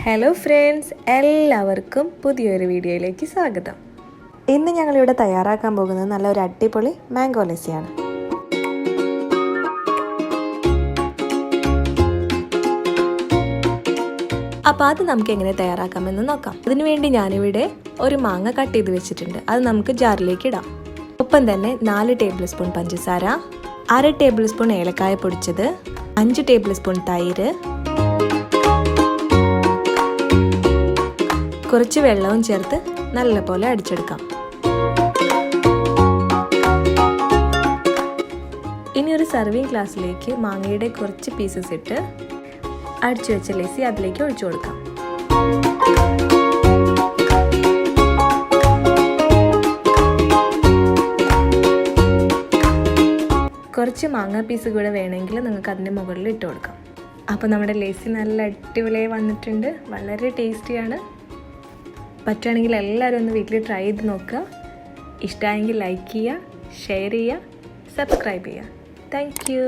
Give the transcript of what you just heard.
Hello friends, എല്ലാവർക്കും പുതിയൊരു വീഡിയോയിലേക്ക് സ്വാഗതം. ഇന്ന് ഞങ്ങളിവിടെ തയ്യാറാക്കാൻ പോകുന്നത് നല്ലൊരു അടിപൊളി മാംഗോ ലസ്സിയാണ്. അപ്പോൾ അത് നമുക്ക് എങ്ങനെ തയ്യാറാക്കാമെന്ന് നോക്കാം. അതിനുവേണ്ടി ഞാനിവിടെ ഒരു മാങ്ങ കട്ട് ചെയ്ത് വെച്ചിട്ടുണ്ട്. അത് നമുക്ക് ജാറിലേക്ക് ഇടാം. ഒപ്പം തന്നെ 4 ടേബിൾ സ്പൂൺ പഞ്ചസാര, 1/2 ടേബിൾ സ്പൂൺ ഏലക്കായ പൊടിച്ചത്, 5 ടേബിൾ സ്പൂൺ തൈര്, കുറച്ച് വെള്ളവും ചേർത്ത് നല്ലപോലെ അടിച്ചെടുക്കാം. ഇനി ഒരു സർവിങ് ഗ്ലാസ്സിലേക്ക് മാങ്ങയുടെ കുറച്ച് പീസസ് ഇട്ട് അടിച്ചു വെച്ച ലസ്സി അതിലേക്ക് ഒഴിച്ചു കൊടുക്കാം. കുറച്ച് മാങ്ങ പീസ് കൂടെ വേണമെങ്കിൽ നിങ്ങൾക്ക് അതിൻ്റെ മുകളിൽ ഇട്ട് കൊടുക്കാം. അപ്പോൾ നമ്മുടെ ലസ്സി നല്ല അടിപൊളിയായി വന്നിട്ടുണ്ട്. വളരെ ടേസ്റ്റിയാണ്. പറ്റുകയാണെങ്കിൽ എല്ലാവരും ഒന്ന് വീട്ടിൽ ട്രൈ ചെയ്ത് നോക്കുക. ഇഷ്ടമായെങ്കിൽ ലൈക്ക് ചെയ്യുക, ഷെയർ ചെയ്യുക, സബ്സ്ക്രൈബ് ചെയ്യുക. Thank you.